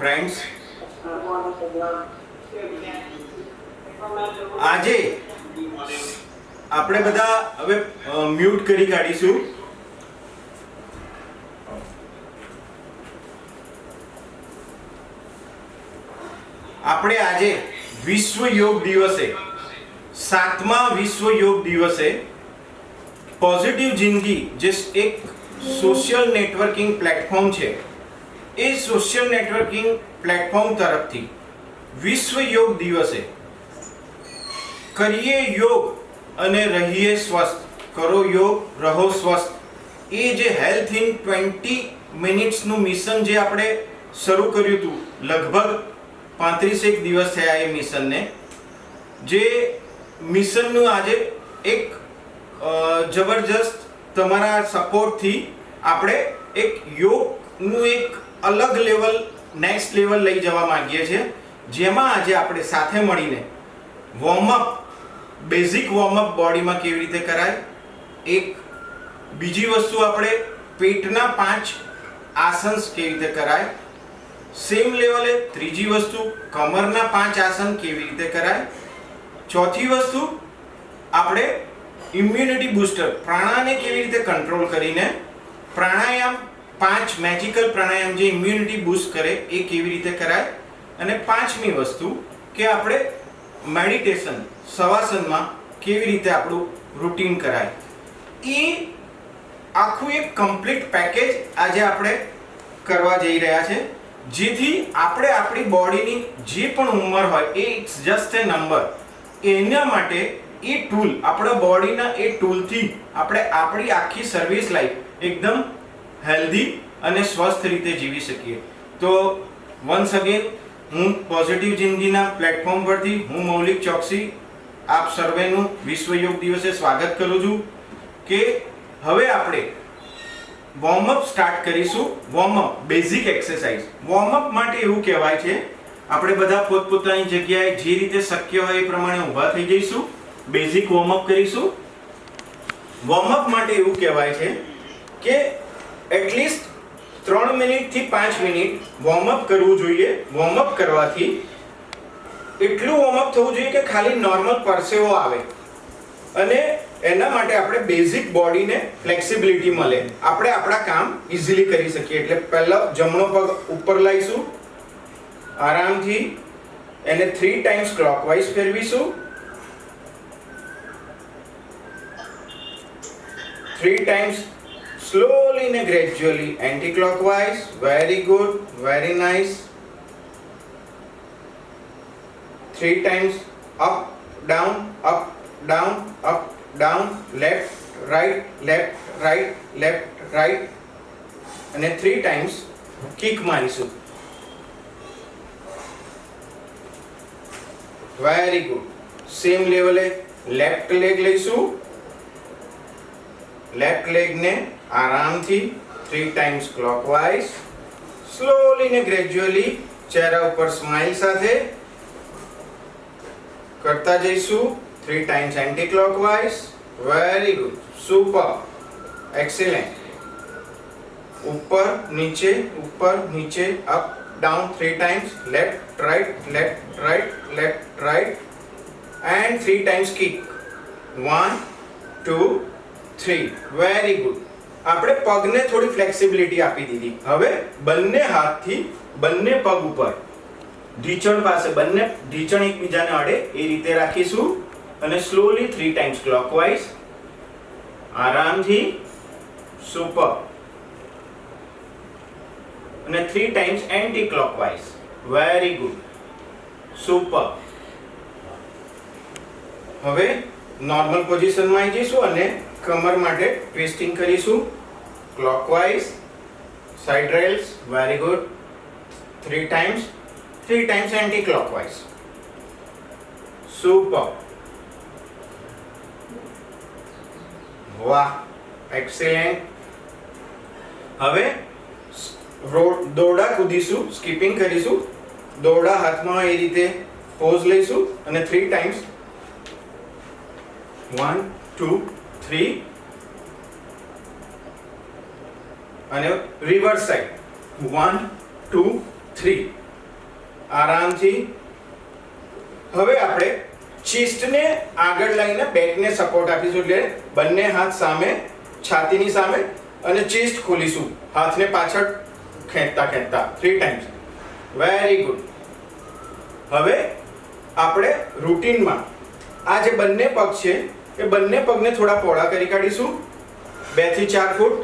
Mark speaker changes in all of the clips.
Speaker 1: Friends, આજે આપણે બધા હવે મ્યુટ કરી કાઢીશું. આપણે આજે વિશ્વ યોગ દિવસે 7મા વિશ્વ યોગ દિવસે પોઝિટિવ જિંદગી જે એક સોશિયલ નેટવર્કિંગ પ્લેટફોર્મ છે, એ સોશિયલ નેટવર્કિંગ પ્લેટફોર્મ તરફથી વિશ્વ યોગ દિવસે કરીએ યોગ અને રહીએ સ્વસ્થ, કરો યોગ રહો સ્વસ્થ, એ જે હેલ્થ ઇન 20 મિનિટ્સનું મિશન જે આપણે શરૂ કર્યું હતું, લગભગ 35 દિવસ થયા એ મિશનને. જે મિશનનું આજે એક જબરજસ્ત તમારા સપોર્ટથી આપણે એક યોગનું એક અલગ લેવલ, નેક્સ્ટ લેવલ લઈ જવા માંગીએ છીએ, જેમાં આજે આપણે સાથે મળીને વોર્મઅપ, બેઝિક વોર્મઅપ બોડીમાં કેવી રીતે કરાય, એક બીજી વસ્તુ આપણે પેટના 5 આસન કેવી રીતે કરાય, સેમ લેવલે ત્રીજી વસ્તુ કમરના 5 આસન કેવી રીતે કરાય, ચોથી વસ્તુ આપણે ઇમ્યુનિટી બૂસ્ટર પ્રાણાને કેવી રીતે કંટ્રોલ કરીને પ્રાણાયામ 5 મેજિકલ પ્રાણાયામ જે ઇમ્યુનિટી બૂસ્ટ કરે એ કેવી રીતે કરાય, અને પાંચમી વસ્તુ કે આપણે મેડિટેશન શવાસનમાં કેવી રીતે આપણું રૂટીન કરાય. એ આખું એક કમ્પ્લીટ પેકેજ આજે આપણે કરવા જઈ રહ્યા છે, જેથી આપણે આપણી બોડીની જે પણ ઉંમર હોય, એ ઇટ્સ જસ્ટ એ નંબર, એના માટે એ ટૂલ, આપણા બોડીના એ ટૂલથી આપણે આપણી આખી સર્વિસ લાઈફ એકદમ હેલ્ધી અને સ્વસ્થ રીતે જીવી શકીએ. તો વન્સ અગેન હું પોઝિટિવ જિંદગીના પ્લેટફોર્મ પરથી હું મૌલિક ચોકસી આપ સર્વેનું વિશ્વ યોગ દિવસે સ્વાગત કરું છું કે હવે આપણે વોર્મઅપ સ્ટાર્ટ કરીશું. Warm up basic exercise. વોર્મઅપ માટે એવું કહેવાય છે, આપણે બધા પોતપોતાની જગ્યાએ જે રીતે શક્ય હોય એ પ્રમાણે ઊભા થઈ જઈશું, બેઝિક વોર્મઅપ કરીશું. વોર્મઅપ માટે એવું કહેવાય છે કે એટલીસ્ટ 3 મિનિટથી 5 મિનિટ વોર્મઅપ કરવું જોઈએ. વોર્મઅપ કરવાથી એટલું વોર્મઅપ થવું જોઈએ કે ખાલી નોર્મલ પરસેવો આવે, અને એના માટે આપણે બેઝિક બોડીને ફ્લેક્સિબિલિટી મળે, આપણે આપણા કામ ઇઝીલી કરી શકીએ. એટલે પહેલા જમણો પગ ઉપર લાવીશું, આરામથી એને 3 ટાઈમ્સ ક્લોકવાઇઝ ફેરવીશું, 3 times slowly and gradually anti-clockwise. Very good, very nice. 3 times up, down, up, down, up, down, left, right, અને 3 times kick મારીશું. Very good. Same level left leg લઈશું, લેફ્ટ લેગ ને આરામથી 3 times clockwise, slowly ને gradually ચહેરા ઉપર smile સાથે કરતા જઈશું. 3 times anti clockwise. Very good, super, excellent. ઉપર નીચે, up down 3 times, left right, and 3 times kick. 1 2 3. Very good. આપણે પગને થોડી ફ્લેક્સિબિલિટી આપી દીધી. હવે બંને હાથથી બંને પગ ઉપર ઢીંચણ પાસે, બંને ઢીંચણ એકબીજાને અડે એ રીતે રાખીશું, અને સ્લોલી 3 ટાઈમ્સ ક્લોકવાઇઝ, આરામથી, સુપર, અને 3 times anti clockwise. Very good, super. હવે નોર્મલ પોઝિશનમાં આવી જઈશું અને કમર માટે ટ્વિસ્ટિંગ કરીશું. Clockwise, side rails. Very good. 3 times anti clockwise. Super. વાહ, એક્સેલન્ટ. હવે દોરડા કૂદીશું, સ્કીપિંગ કરીશું. દોરડા હાથમાં એ રીતે પોઝ લઈશું અને 3 ટાઈમ્સ 1 2 3 અને રિવર્સ સાઈડ 1 2 3 આરામથી. હવે આપણે ચેસ્ટને આગળ લઈને બેકને સપોર્ટ આપીશું, એટલે બંને હાથ સામે, છાતીની સામે, અને ચેસ્ટ ખોલીશું હાથને પાછળ ખેંચતા ખેંચતા 3 ટાઈમ્સ. Very good. હવે આપણે રૂટીનમાં આ જે બંને પગ છે એ બંને પગને થોડા પહોળા કરી કાઢીશું 2 થી 4 ફૂટ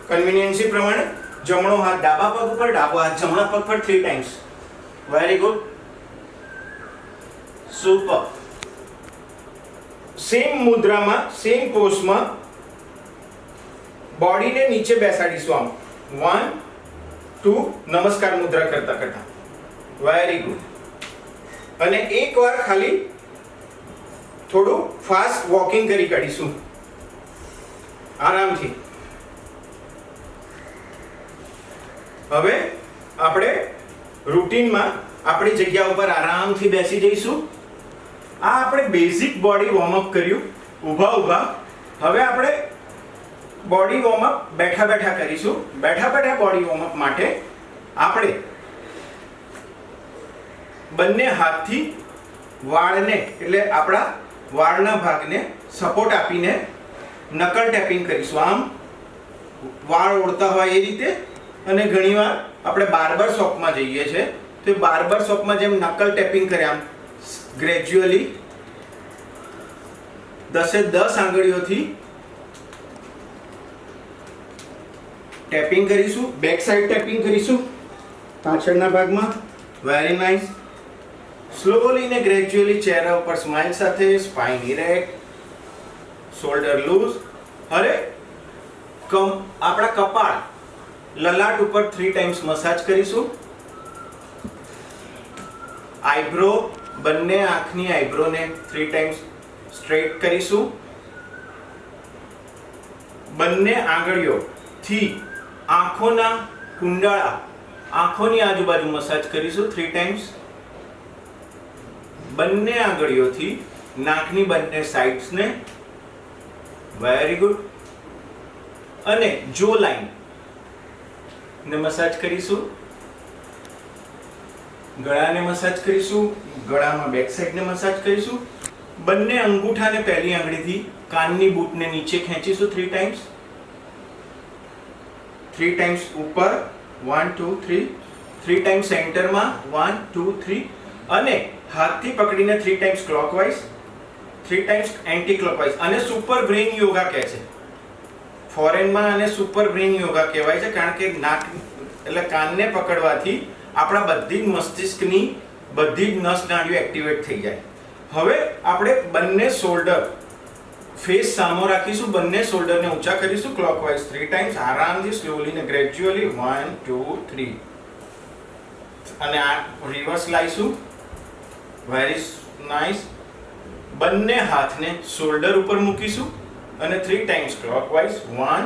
Speaker 1: કન્વીનિયન્સી પ્રમાણે. જમણો હાથ ડાબા પગ ઉપર, ડાબો હાથ જમણા પગ પર 3 times. Very good. Super. Same મુદ્રામાં, સેમ પોઝમાં બોડીને નીચે બેસાડીશું આમ 1 2 નમસ્કાર મુદ્રા કરતા કરતા. Very good. અને એકવાર ખાલી થોડું ફાસ્ટ વોકિંગ કરી કાઢીશું આરામથી. હવે આપણે રૂટીનમાં આપણી જગ્યા ઉપર આરામથી બેસી જઈશું. આ આપણે બેઝિક બોડી વોર્મઅપ કર્યું ઊભા ઊભા. હવે આપણે બોડી વોર્મઅપ બેઠા બેઠા કરીશું. બેઠા બેઠા બોડી વોર્મઅપ માટે આપણે બંને હાથથી વાળને, એટલે આપણા વાળના ભાગને સપોર્ટ આપીને નકલ ટેપિંગ કરીશું. આમ વાળ ઓળતા હોય એ રીતે. અને ઘણીવાર આપણે બાર્બર શોપમાં જઈએ છીએ તો બાર્બર શોપમાં જેમ નકલ ટેપિંગ કરે આમ ગ્રેજ્યુઅલી 10 આંગળીઓથી ટેપિંગ કરીશું. બેક સાઈડ ટેપિંગ કરીશું પાછળના ભાગમાં. Very nice. સ્લોલી ને ગ્રેજ્યુઅલી ચહેરા ઉપર સ્માઇલ સાથે, સ્પાઇન ઇરેક્ટ, શોલ્ડર લૂઝ. હવે આપણા કપાળ લલાટ ઉપર 3 ટાઈમ્સ મસાજ કરીશું. આઈબ્રો, બંને આંખની આઈબ્રોને 3 ટાઈમ્સ સ્ટ્રેટ કરીશું. બંને આંગળીઓથી આંખોના કુંડળા, આંખોની આજુબાજુ મસાજ કરીશું 3 ટાઈમ્સ. બંને આંગળીઓથી નાકની બંને સાઇડ્સને. Very good. અને જો લાઈન ને મસાજ કરીશું. ગળાને મસાજ કરીશું. ગળામાં બેક સાઈડને મસાજ કરીશું. બંને અંગૂઠાને પહેલી આંગળીથી કાનની બૂટને નીચે ખેંચીશું 3 ટાઈમ્સ. 3 ટાઈમ્સ ઉપર 1 2 3. 3 ટાઈમ્સ સેન્ટરમાં 1 2 3. અને હાથથી પકડીને 3 times clockwise, 3 times anti clockwise. અને સુપર બ્રેઇન યોગા કહે છે ફોરેનમાં. અને સુપર બ્રેઇન યોગા કહેવાય છે કારણ કે નાક એટલે કાનને પકડવાથી આપણા બધી જ મસ્તિષ્કની બધી જ નસ નાડીઓ એક્ટિવેટ થઈ જાય. હવે આપણે બંને શોલ્ડર ફેસ સામો રાખીશું. બંને શોલ્ડરને ઊંચા કરીશું ક્લોકવાઇઝ 3 ટાઈમ્સ. આરામથી સ્લોલી ને ગ્રેજ્યુઅલી 1 2 3. અને આ રિવર્સ લાવીશું. Very nice. બંને હાથને શોલ્ડર ઉપર મૂકીશું અને 3 ટાઈમ્સ ક્લોકવાઇઝ 1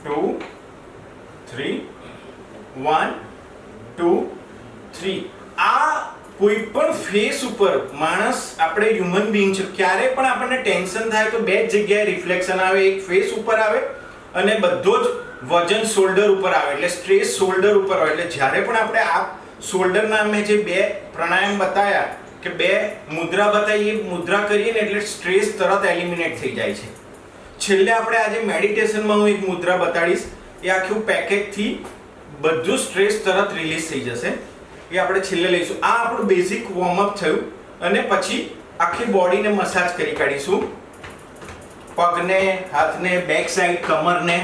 Speaker 1: 2 3 1 2 3. આ કોઈ પણ ફેસ ઉપર માણસ, આપણે હ્યુમન બીઈંગ છે, ક્યારે પણ આપણને ટેન્શન થાય તો 2 જ જગ્યાએ રિફ્લેક્શન આવે. એક ફેસ ઉપર આવે અને બધો જ વજન શોલ્ડર ઉપર આવે, એટલે સ્ટ્રેસ શોલ્ડર ઉપર આવે. એટલે જ્યારે પણ આપણે આ શોલ્ડરના મેં જે 2 પ્રાણાયામ બતાવ્યા કે 2 મુદ્રા બતાવી, એ મુદ્રા કરીએ ને એટલે સ્ટ્રેસ તરત એલિમિનેટ થઈ જાય છે. છેલ્લે આપણે આજે મેડિટેશનમાં હું એક મુદ્રા બતાડીશ. એ આખું પેકેજથી બધું સ્ટ્રેસ તરત રિલીઝ થઈ જશે. એ આપણે છેલ્લે લઈશું. આ આપણું બેઝિક વોર્મઅપ થયું. અને પછી આખી બોડીને મસાજ કરી કાઢીશું. પગને, હાથને, બેક સાઈડ, કમરને.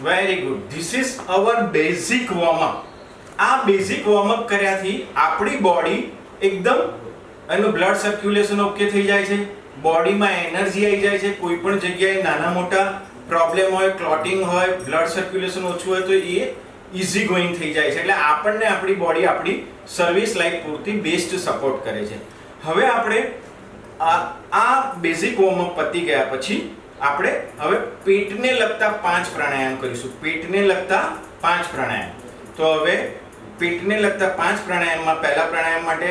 Speaker 1: Very good. This is our basic warmup. આ બેઝિક વોર્મઅપ કર્યાથી આપણી બોડી એકદમ, એનું બ્લડ સર્ક્યુલેશન ઓકે થઈ જાય છે. બોડીમાં એનર્જી આવી જાય છે. કોઈ પણ જગ્યાએ નાના મોટા પ્રોબ્લેમ હોય, ક્લોટિંગ હોય, બ્લડ સર્ક્યુલેશન ઓછું હોય તો એ ઇઝી ગોઈંગ થઈ જાય છે. એટલે આપણને આપણી બોડી આપણી સર્વિસ લાઈફ પૂરતી બેસ્ટ સપોર્ટ કરે છે. હવે આપણે આ બેઝિક વોર્મઅપ પતી ગયા પછી આપણે હવે પેટને લગતા 5 પ્રાણાયામ કરીશું. પેટને લગતા 5 પ્રાણાયામ. તો હવે પેટને લગતા 5 પ્રાણાયામમાં પહેલા પ્રાણાયામ માટે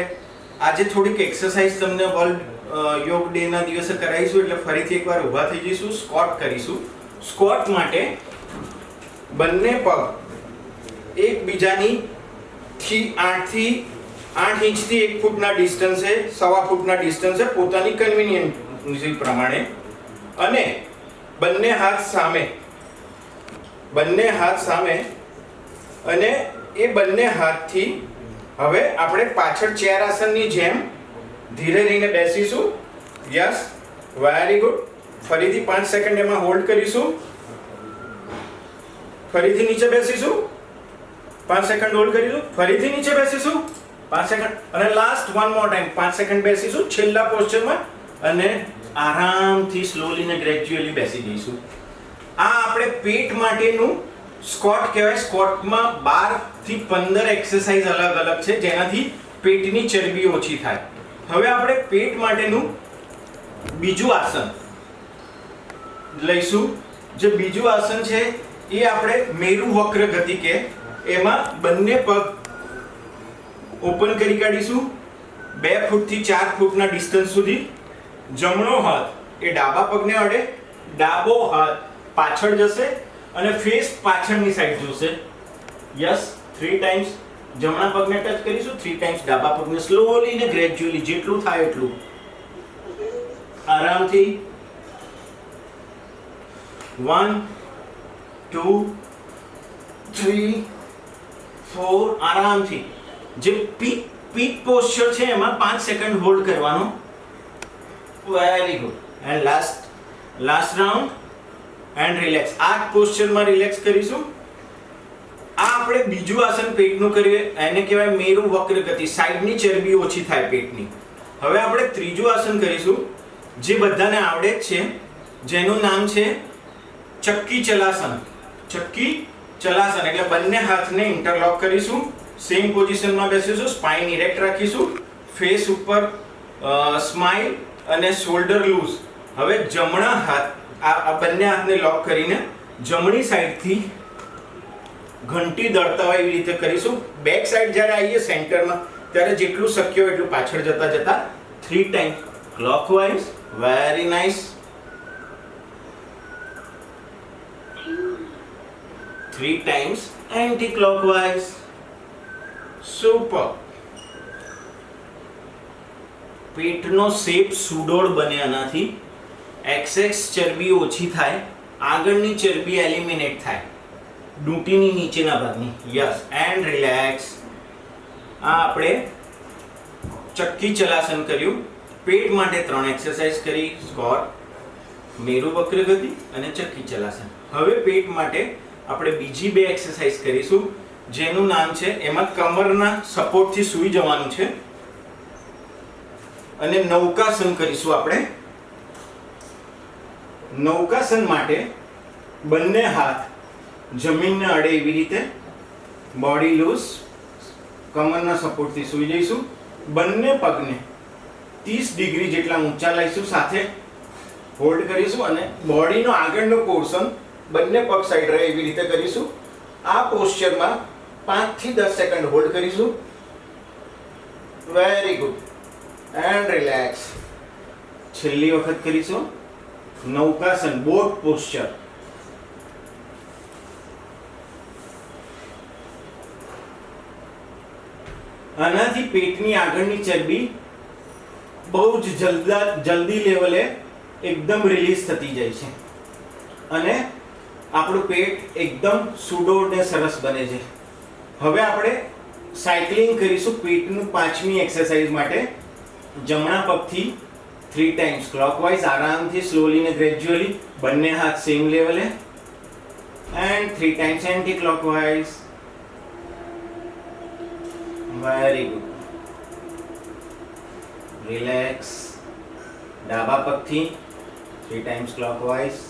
Speaker 1: આજે થોડીક એક્સરસાઇઝ તમને વર્લ્ડ યોગ ડે ના દિવસે કરાવીશું. એટલે ફરીથી એકવાર ઊભા થઈ જઈશું. સ્ક્વોટ કરીશું. સ્ક્વોટ માટે બંને પગ એકબીજાની થી 8 ઇંચથી 1 ફૂટના ડિસ્ટન્સે, 1.5 ફૂટના ડિસ્ટન્સે પોતાની કન્વીનિયન્સ પ્રમાણે, અને બંને હાથ સામે અને એ બંને હાથથી હવે આપણે પાછળ ચેર આસનની જેમ ધીરે રહીને બેસીશું. Yes, very good. ફરીથી 5 સેકન્ડ એમાં હોલ્ડ કરીશું. ફરીથી નીચે બેસીશું. 5 સેકન્ડ હોલ્ડ કરીશું. ફરીથી નીચે બેસીશું. 5 સેકન્ડ, અને last one more time 5 second બેસીશું છેલ્લા પોસ્ચરમાં, અને આરામથી સ્લોલી ને ગ્રેજ્યુઅલી બેસી જઈશું. આ આપણે પેટ માટેનું સ્ક્વોટ કહેવાય. સ્ક્વોટમાં 12 થી 15 એક્સરસાઇઝ અલગ અલગ છે જેનાથી પેટની ચરબી ઓછી થાય. હવે આપણે પેટ માટેનું બીજું આસન લઈશું. જે બીજું આસન છે એ આપણે મેરુ વક્ર ગતિ કે, એમાં બંને પગ ઓપન કરી કાઢીશું 2 ફૂટથી 4 ફૂટના ડિસ્ટન્સ સુધી. જમણો હાથ એ ડાબા પગને અડે, ડાબો હાથ પાછળ જશે અને ફેસ પાછળની સાઈડ જોશે. યસ, 3 ટાઈમ્સ જમણા પગને ટચ કરીશું, 3 ટાઈમ્સ ડાબા પગને, સ્લોલી ને ગ્રેજ્યુઅલી જેટલું થાય એટલું આરામથી. 1 2 3 4 આરામથી. જે પીક પોસ્ચર છે એમાં 5 સેકન્ડ હોલ્ડ કરવાનો. Very good. And last round and relax. આ પોસ્ચરમાં રિલેક્સ કરીશું. આ આપણે બીજું આસન પેટનું કરીએ, એને કહેવાય મેરુ વક્ર ગતિ. સાઈડની ચરબી ઓછી થાય પેટની. હવે આપણે ત્રીજું આસન કરીશું જે બધાને આવડે જ છે, જેનું નામ છે ચક્કી ચલાસન. ચક્કી ચલાસન એટલે બંને હાથને ઇન્ટરલોક કરીશું, સેમ પોઝિશનમાં બેસીશું, સ્પાઇન ઇરેક્ટ રાખીશું, ફેસ ઉપર સ્માઇલ અને શોલ્ડર લૂઝ. હવે જમણા હાથ, આ બંને હાથને લોક કરીને જમણી સાઈડથી ઘંટી દળતા હોય એવી રીતે કરીશું. બેક સાઈડ જ્યારે આવીએ સેન્ટરમાં ત્યારે જેટલું શક્ય હોય એટલું પાછળ જતા 3 time clockwise. Very nice. 3 times anti clockwise. Super. પેટનો શેપ સુડોળ બને. આનાથી એક્સેસ ચરબી ઓછી થાય, આગળની ચરબી એલિમિનેટ થાય, ડૂંટીની નીચેના ભાગની. Yes, and relax. આ આપણે ચક્કી ચલાસન કર્યું. પેટ માટે 3 એક્સરસાઇઝ કરી, સ્ક્વોટ, મેરુ વક્ર ગતિ અને ચક્કી ચલાસન. હવે પેટ માટે આપણે બીજી 2 એક્સરસાઇઝ કરીશું જેનું નામ છે, એમાં કમરના સપોર્ટથી સૂઈ જવાનું છે અને નૌકાસન કરીશું આપણે. નૌકાસન માટે બંને હાથ જમીનને અડે એવી રીતે, બોડી લૂઝ, કમરના સપોર્ટથી સૂઈ જઈશું. બંને પગને 30 ડિગ્રી જેટલા ઊંચા લઈશું, સાથે હોલ્ડ કરીશું અને બોડીનો આગળનો પોર્શન બંને પગ સાઈડ રહે એવી રીતે કરીશું. આ પોસ્ચરમાં 5 થી 10 સેકન્ડ હોલ્ડ કરીશું. Very good. And relax. છેલ્લી વખત કરીશું નૌકાસન, બોટ પોસ્ચર. આનાથી પેટની આગળની ચરબી બહુ જ જલ્દી લેવલે એકદમ રિલીઝ થતી જાય છે અને આપણું પેટ એકદમ સુડોળ ને સરસ બને છે. હવે આપણે સાયકલિંગ કરીશું પેટનું 5મી એક્સરસાઇઝ માટે. જમણા પગથી 3 ટાઈમ્સ ક્લોકવાઇઝ, આરામથી, સ્લોલી ને ગ્રેજ્યુઅલી, બંને હાથ સેમ લેવલે, and 3 times anti clockwise. Very good. Relax. ડાબા પગથી 3 ટાઈમ્સ ક્લોકવાઇઝ.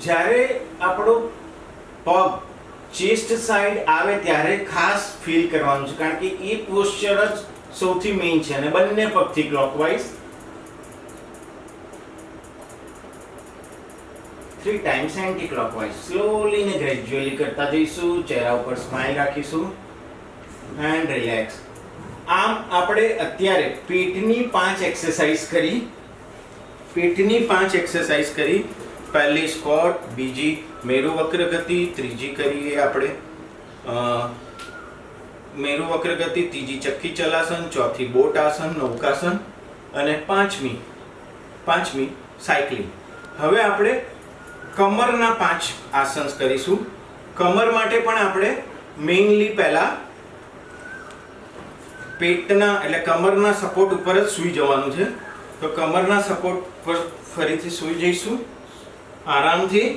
Speaker 1: જ્યારે આપણો પગ ચેસ્ટ સાઈડ આવે ત્યારે ખાસ ફીલ કરવાનું છે, કારણ કે એ પોસ્ચર જ સૌથી મેઇન છે. અને બંને પગથી clockwise 3 times anti clockwise. Slowly ને ગ્રેજ્યુઅલી કરતા જઈશું. ચહેરા ઉપર સ્માઇલ રાખીશું એન્ડ રિલેક્સ. આમ આપણે અત્યારે પેટની 5 એક્સરસાઇઝ કરી. પહેલી સ્ક્વોટ, બીજી મેરુ વક્ર ગતિ, ત્રીજી કરીએ આપણે મેરુ વક્ર ગતિ, ત્રીજી ચક્કી ચલાસન, ચોથી બોટ આસન, નૌકાસન અને પાંચમી સાયકલિંગ. હવે આપણે કમરના 5 આસન કરીશું. કમર માટે પણ આપણે મેઇનલી પહેલા પેટના એટલે કમરના સપોર્ટ ઉપર જ સૂઈ જવાનું છે. તો કમરના સપોર્ટ પર ફરીથી સૂઈ જઈશું. આરામથી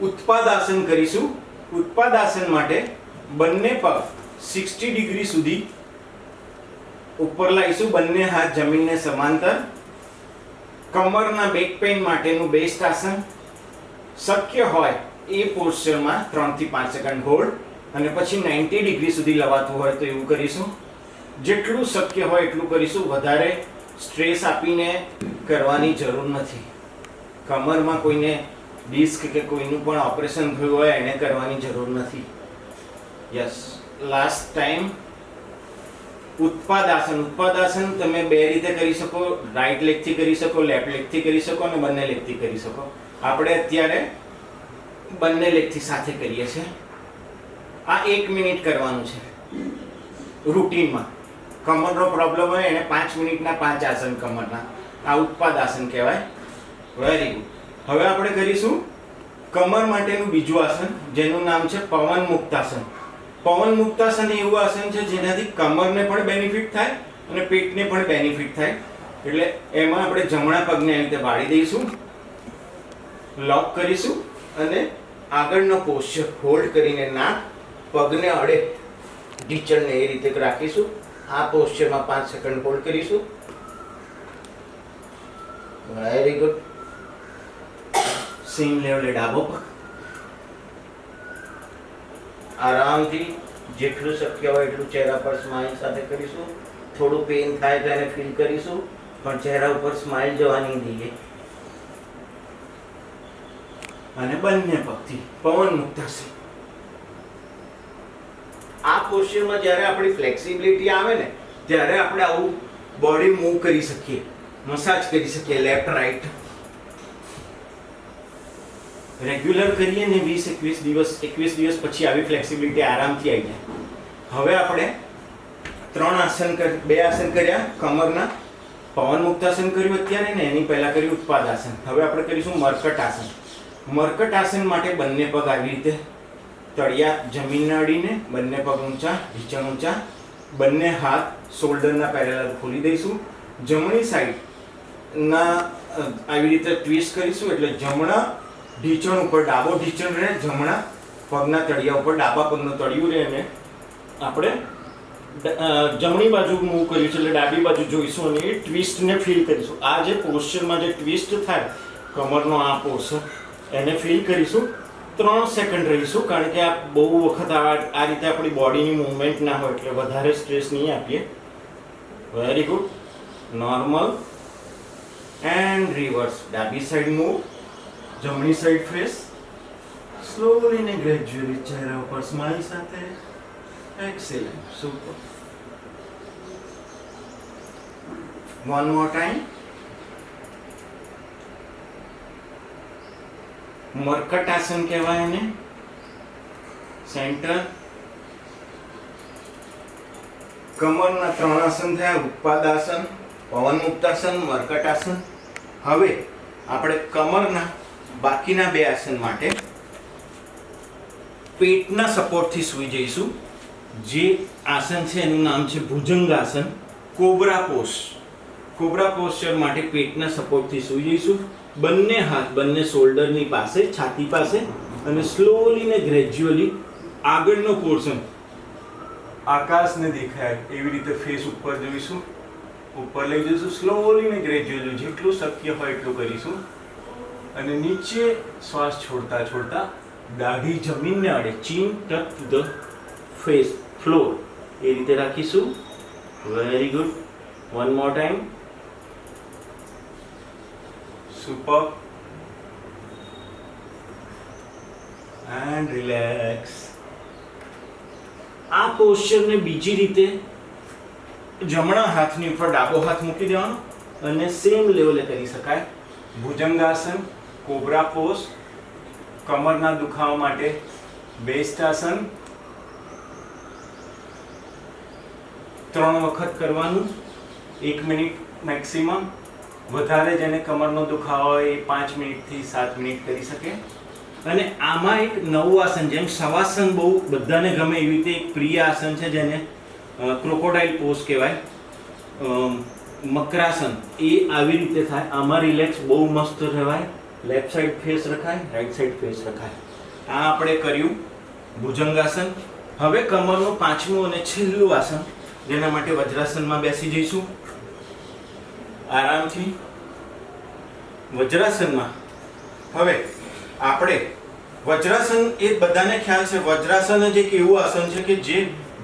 Speaker 1: ઉત્પાદાસન કરીશું. ઉત્પાદાસન માટે બંને પગ 60 ડિગ્રી સુધી ઉપર લાવીશું, બંને હાથ જમીનને સમાંતર. કમરના બેક પેઇન માટેનું બેસ્ટ આસન. શક્ય હોય એ પોસ્ચરમાં 3 થી 5 સેકન્ડ હોલ્ડ અને પછી 90 ડિગ્રી સુધી લવાતું હોય તો એવું કરીશું. જેટલું શક્ય હોય એટલું કરીશું. વધારે સ્ટ્રેસ આપીને કરવાની જરૂર નથી. કમરમાં કોઈને ડિસ્ક કે કોઈનું પણ ઓપરેશન થયું હોય એને કરવાની જરૂર નથી. યસ, લાસ્ટ ટાઈમ ઉત્પાદાસન. ઉત્પાદાસન તમે બે રીતે કરી શકો. રાઈટ લેગથી કરી શકો, લેફ્ટ લેગથી કરી શકો અને બંને લેગથી કરી શકો. આપણે અત્યારે બંને લેગથી સાથે કરીએ છીએ. આ 1 મિનિટ કરવાનું છે રૂટીનમાં. કમરનો પ્રોબ્લેમ હોય એને 5 મિનિટના 5 આસન કમરના. આ ઉત્પાદાસન કહેવાય. Very good. હવે આપણે કરીશું કમર માટેનું બીજું આસન જેનું નામ છે પવન મુક્તાસન. પવન મુક્તાસન એવું આસન છે જેનાથી કમરને પણ બેનિફિટ થાય અને પેટને પણ બેનિફિટ થાય. એટલે એમાં આપણે જમણા પગને આવી રીતે વાળી દઈશું, લોક કરીશું અને આગળનો પોસ્ચર હોલ્ડ કરીને નાક પગને અડે ઢીચણને એ રીતે રાખીશું. આ પોસ્ચરમાં 5 સેકન્ડ હોલ્ડ કરીશું. Very good. સેમ લેવલે ડાબો પગ. આરામથી જેટલું શક્ય હોય એટલું ચહેરા પર સ્માઇલ સાથે કરીશું. થોડું પેઇન થાય તો એને ફીલ કરીશું, પણ ચહેરા ઉપર સ્માઇલ જવાની દઈએ. અને બંને પગથી પવન મુક્તાસન. આ પોસ્ચરમાં જ્યારે આપણી ફ્લેક્સિબિલિટી આવે ને ત્યારે આપણે આવું બોડી મૂવ કરી શકીએ, મસાજ કરી શકીએ લેફ્ટ રાઈટ. રેગ્યુલર કરીએ ને 21 દિવસ પછી આવી ફ્લેક્સિબિલિટી આરામથી આવી જાય. હવે આપણે 3 આસન બે આસન કર્યા કમરના. પવન મુક્તાસન કર્યું અત્યારે ને એની પહેલા કર્યું ઉત્પાદાસન. હવે આપણે કરીશું મર્કટ આસન. મર્કટ આસન માટે બંને પગ આવી રીતે તળિયા જમીનને અડીને, બંને પગ ઊંચા, ઢીચણ ઊંચા, બંને હાથ શોલ્ડરના પેરેલલ ખોલી દઈશું. જમણી સાઈડના આવી રીતે ટ્વિસ્ટ કરીશું એટલે જમણા ઢીચણ ઉપર ડાબો ઢીચણ રહે, જમણા પગના તળિયા ઉપર ડાબા પગનું તળિયું રહે અને આપણે જમણી બાજુ મૂવ કર્યું છે એટલે ડાબી બાજુ જોઈશું અને એ ટ્વિસ્ટને ફીલ કરીશું. આ જે પોસ્ચરમાં જે ટ્વિસ્ટ થાય કમરનો આ પોસ્ચર એને ફીલ કરીશું. 3 સેકન્ડ રહીશું કારણ કે આ બહુ વખત આ રીતે આપણી બોડીની મૂવમેન્ટ ના હોય એટલે વધારે સ્ટ્રેસ નહીં આપીએ. Very good. Normal and reverse. ડાબી સાઈડ મૂવ, જમણી સાઈડ ફેસ. સ્લોલી ને ગ્રેજ્યુઅલી ચહેરા ઉપર સ્માઈલ સાથે. Excellent. Super. One more time. મર્કટ આસન કહેવાય એને. સેન્ટર. કમરના 3 આસન થયા. ઉત્પાદાસન, પવન મુક્તાસન, મર્કટ આસન. હવે આપણે કમરના બાકીના 2 આસન માટે પેટના સપોર્ટથી સૂઈ જઈશું. જે આસન છે એનું નામ છે Bhujangasana. Cobra pose. Cobra posture માટે પેટના સપોર્ટથી સૂઈ જઈશું. બંને હાથ બંને શોલ્ડરની પાસે, છાતી પાસે અને સ્લોલી ને ગ્રેજ્યુઅલી આગળનો પોર્શન આકાશને દેખાય એવી રીતે ફેસ ઉપર જોઈશું. ઉપર લઈ જઈશું. સ્લોલી ને ગ્રેજ્યુઅલી જેટલું શક્ય હોય એટલું કરીશું અને નીચે શ્વાસ છોડતા છોડતા દાઢી જમીનને અડે, chin touch to the face floor એ રીતે રાખીશું. Very good. One more time. Super. And relax. આ પોસ્ચરને બીજી રીતે જમણા હાથની ઉપર ડાબો હાથ મૂકી દેવાનો અને સેમ લેવલે કરી શકાય. ભુજંગાસન, કોબ્રા પોઝ, કમરના દુખાવા માટે બેસ્ટ આસન. 3 વખત કરવાનું, 1 મિનિટ મેક્સિમમ. વધારે જેને કમરનો દુખાવો હોય એ 5 મિનિટથી 7 મિનિટ કરી શકે. અને આમાં એક નવું આસન, જેમ શવાસન બહુ બધાને ગમે એવી રીતે એક પ્રિય આસન છે જેને ક્રોકોડાઇલ પોઝ કહેવાય, મકરાસન. એ આવી રીતે થાય. આમાં રિલેક્સ બહુ મસ્ત રહેવાય. લેફ્ટ સાઈડ ફેસ રખાય, રાઈટ સાઈડ ફેસ રખાય. આ આપણે કર્યું ભુજંગાસન. હવે કમરનું 5મું અને છેલ્લું આસન, જેના માટે વજ્રાસનમાં બેસી જઈશું આરામથી. વજ્રાસનમાં હવે આપણે વજ્રાસન, એ બધાને ખ્યાલ છે, વજ્રાસન જ એક એવું આસન છે કે જે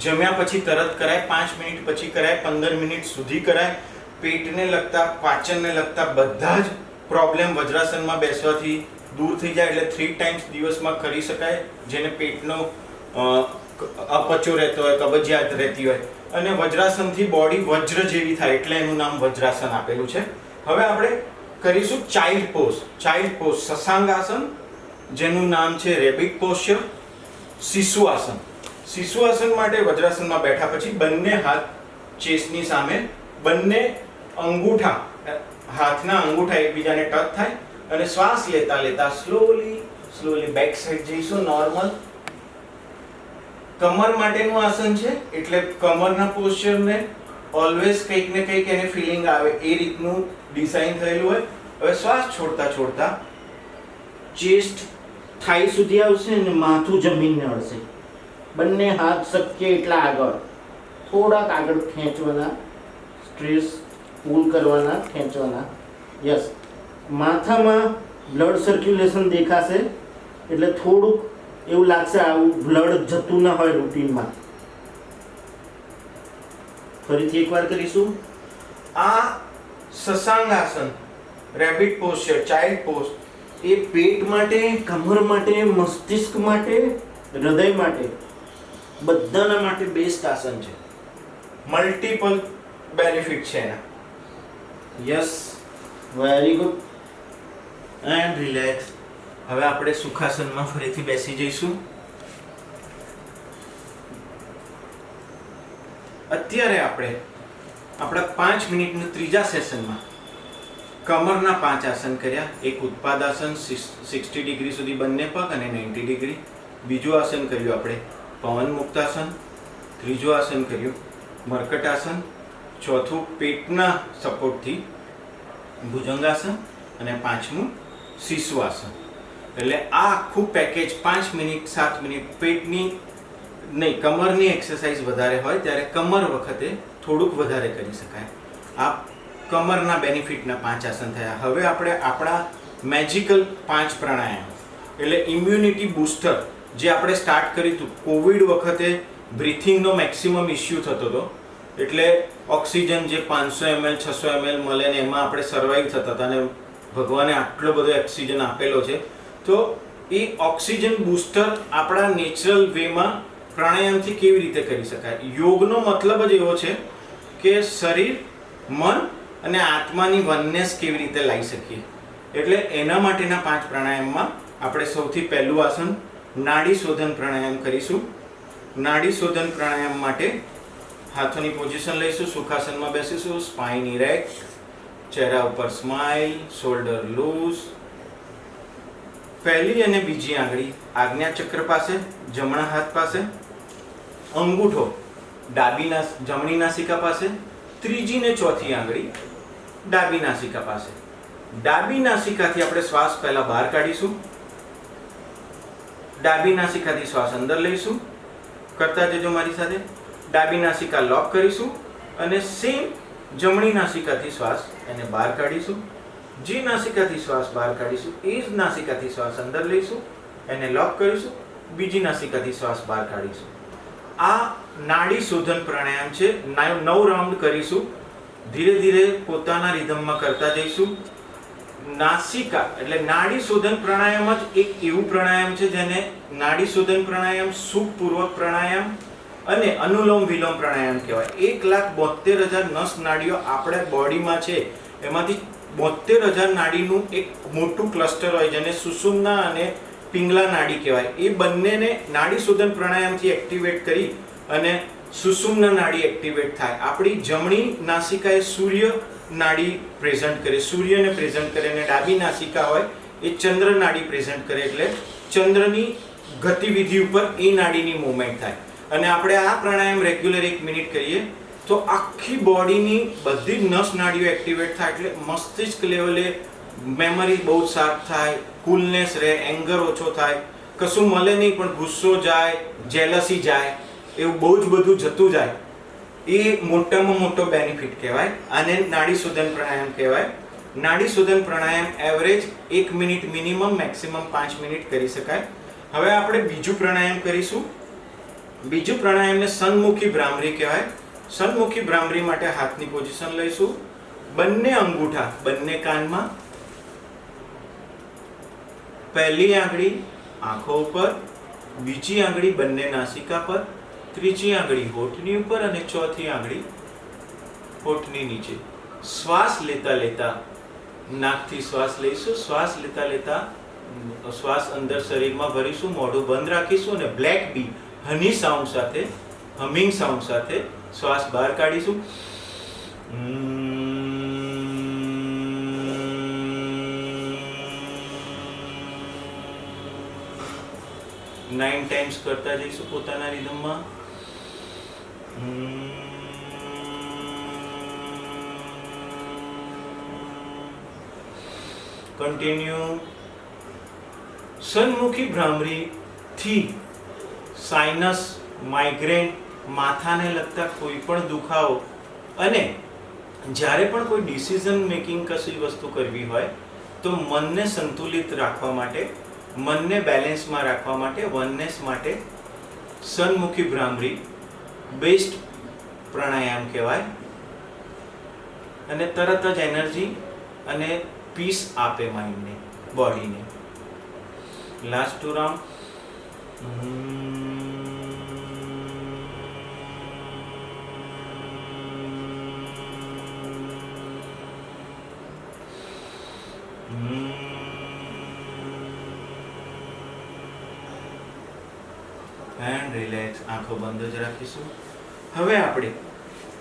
Speaker 1: જમ્યા પછી તરત કરાય, 5 મિનિટ પછી કરાય, 15 મિનિટ સુધી કરાય. પેટને લગતા, પાચનને લગતા બધા જ પ્રોબ્લેમ વજ્રાસનમાં બેસવાથી દૂર થઈ જાય. એટલે 3 ટાઈમ્સ દિવસમાં કરી શકાય. જેને પેટનો અપચો રહેતો હોય, કબજિયાત રહેતી હોય, અને વજ્રાસનથી બોડી વજ્ર જેવી થાય, એટલે એનું નામ વજ્રાસન આપેલું છે. હવે આપણે કરીશું ચાઇલ્ડ પોઝ. ચાઇલ્ડ પોઝ, સસાંગ આસન, જેનું નામ છે રેબિટ પોસ્ચર. શિશુ આસન. શિશુ આસન માટે વજ્રાસનમાં બેઠા પછી બંને હાથ ચેસ્ટની સામે, બંને અંગૂઠા, હાથના અંગૂઠા એકબીજાને ટચ થાય, અને શ્વાસ લેતા લેતા સ્લોલી બેક સાઈડ જઈશું. નોર્મલ કમર માટેનું આસન છે, એટલે કમરના પોસ્ચરને ઓલવેઝ કંઈક ને કંઈક એને ફિલિંગ આવે એ રીતનું ડિઝાઇન થયેલું હોય. હવે શ્વાસ છોડતા છોડતા ચેસ્ટ થાઈ સુધી આવશે અને માથું જમીનને અડશે. બંને હાથ શક્ય એટલા આગળ, થોડાક આગળ ખેંચવાના, સ્ટ્રેસ પુલ કરવાના, ખેંચવાના. યસ. માથામાં બ્લડ સર્ક્યુલેશન દેખાશે, એટલે થોડુંક એવું લાગશે આવું બ્લડ જતું ના હોય રૂટીનમાં. ફરીથી એકવાર કરીશું. આ સસાંગ આસન, રેબિટ પોસ્ચર, ચાઇલ્ડ પોઝ, એ પેટ માટે, કમર માટે, મસ્તિષ્ક માટે, હૃદય માટે, બધાના માટે બેસ્ટ આસન છે. મલ્ટિપલ બેનિફિટ છે એના. Yes, very good. And relax. હવે આપણે સુખાસનમાં ફરીથી બેસી જઈશું. અત્યારે આપણે આપણા 5 મિનિટના ત્રીજા સેશનમાં કમરના 5 આસન કર્યા. એક ઉત્પાદાસન, 60 ડિગ્રી સુધી બંને પગ અને 90 ડિગ્રી. બીજું આસન કર્યું આપણે પવન મુક્તાસન. ત્રીજું આસન કર્યું મર્કટાસન. ચોથું પેટના સપોર્ટથી ભુજંગાસન, અને 5મું શિશુ આસન. એટલે આ આખું પેકેજ 5 મિનિટ 7 મિનિટ પેટની નહીં, કમરની એક્સરસાઇઝ વધારે હોય ત્યારે કમર વખતે થોડુંક વધારે કરી શકાય. આ કમરના બેનિફિટના 5 આસન થયા. હવે આપણે આપણા મેજિકલ 5 પ્રાણાયામ, એટલે ઇમ્યુનિટી બૂસ્ટર, જે આપણે સ્ટાર્ટ કર્યું હતું કોવિડ વખતે. બ્રીથિંગનો મેક્સિમમ ઇસ્યુ થતો હતો, એટલે ઓક્સિજન જે 500 ml 600 ml મળે ને એમાં આપણે સર્વાઈવ થતા હતા, અને ભગવાને આટલો બધો ઓક્સિજન આપેલો છે. તો એ ઓક્સિજન બૂસ્ટર આપણા નેચરલ વેમાં પ્રાણાયામથી કેવી રીતે કરી શકાય. યોગનો મતલબ જ એવો છે કે શરીર, મન અને આત્માની વનનેસ કેવી રીતે લાવી શકીએ. એટલે એના માટેના 5 પ્રાણાયામમાં આપણે સૌથી પહેલું આસન નાડી શોધન પ્રાણાયામ કરીશું. નાડી શોધન પ્રાણાયામ માટે હાથોની પોઝિશન લઈશું, સુખાસનમાં બેસીશું, સ્પાઇન ઇરેક્ટ, ચહેરા ઉપર સ્માઇલ, શોલ્ડર લૂઝ. પહેલી અને બીજી આંગળી આજ્ઞા ચક્ર પાસે, જમણા હાથ પાસે, અંગૂઠો જમણી નાસિકા પાસે, ત્રીજી ને ચોથી આંગળી ડાબી નાસિકા પાસે. ડાબી નાસિકાથી આપણે શ્વાસ પહેલા બહાર કાઢીશું. ડાબી નાસિકાથી શ્વાસ અંદર લઈશું. કરતા જજો મારી સાથે. ડાબી નાસિકા લોક કરીશું અને સેમ જમણી નાસિકાથી શ્વાસ એને બહાર કાઢીશું. જે નાસિકાથી શ્વાસ બહાર કાઢીશું એ જ નાસિકાથી શ્વાસ અંદર લઈશું, એને લોક કરીશું. બીજી નાસિકાથી શ્વાસ બહાર કાઢીશું. આ નાડી શોધન પ્રાણાયામ છે. 9 રાઉન્ડ કરીશું. ધીરે ધીરે પોતાના રિધમમાં કરતા જઈશું. નાસિકા એટલે નાડી શોધન પ્રાણાયામ જ એક એવું પ્રાણાયામ છે જેને નાડી શોધન પ્રાણાયામ, સુખપૂર્વક પ્રાણાયામ અને અનુલોમ વિલોમ પ્રાણાયામ કહેવાય. 1,72,000 નસ નાડીઓ આપણે બોડીમાં છે, એમાંથી 72,000 નાડીનું એક મોટું ક્લસ્ટર હોય જેને સુષુમ્ના અને પિંગલા નાડી કહેવાય. એ બંનેને નાડી શોધન પ્રાણાયામથી એક્ટિવેટ કરી અને સુષુમ્ના નાડી એક્ટિવેટ થાય. આપણી જમણી નાસિકા એ સૂર્ય નાડી પ્રેઝન્ટ કરે, સૂર્યને પ્રેઝન્ટ કરે, અને ડાબી નાસિકા હોય એ ચંદ્ર નાડી પ્રેઝન્ટ કરે. એટલે ચંદ્રની ગતિવિધિ ઉપર એ નાડીની મૂવમેન્ટ થાય. અને આપણે આ પ્રાણાયામ રેગ્યુલર 1 મિનિટ કરીએ તો આખી બોડીની બધી જ નસ નાડીઓ એક્ટિવેટ થાય. એટલે મસ્તિષ્ક લેવલે મેમરી બહુ શાર્પ થાય, કુલનેસ રહે, એંગર ઓછો થાય, કશું મળે નહીં પણ ગુસ્સો જાય, જેલસી જાય, એવું બહુ જ બધું જતું જાય. એ મોટામાં મોટો બેનિફિટ કહેવાય. આને નાડી શોધન પ્રાણાયામ કહેવાય. નાડી શોધન પ્રાણાયામ average 1 minute minimum, maximum 5 minute કરી શકાય. હવે આપણે બીજું પ્રાણાયામ કરીશું. બીજું પ્રાણાયામને સન્મુખી ભ્રામરી કહેવાય. સન્મુખી ભ્રામરી માટે હાથની પોઝિશન લઈશું. બંને અંગૂઠા બંને કાનમાં, પહેલી આંગળી આંખો ઉપર, બીજી આંગળી બંને નાસિકા પર, ત્રીજી આંગળી હોઠની ઉપર અને ચોથી આંગળી હોઠની નીચે. શ્વાસ લેતા લેતા નાકથી શ્વાસ લઈશું. શ્વાસ લેતા લેતા શ્વાસ અંદર શરીરમાં ભરીશું, મોઢું બંધ રાખીશું અને બ્લેક બી હની સાઉન્ડ સાથે, હમિંગ સાઉન્ડ સાથે શ્વાસ બહાર કાઢીશું. 9 ટાઈમ્સ કરતા જઈશું પોતાના રિધમમાં. કન્ટિન્યુ. સન્મુખી ભ્રામરી થી સાઇનસ, માઇગ્રેન, માથાને લગતા કોઈ પણ દુખાવો અને જ્યારે પણ કોઈ ડિસિઝન મેકિંગ કશી વસ્તુ કરવી હોય તો મનને સંતુલિત રાખવા માટે, મનને બેલેન્સમાં રાખવા માટે, વનનેસ માટે સન્મુખી ભ્રામરી બેસ્ટ પ્રાણાયામ કહેવાય. અને તરત જ એનર્જી અને પીસ આપે માઇન્ડને, બોડીને. Last 2 round. And relax. આંખો બંધ જ રાખીશું. હવે આપણે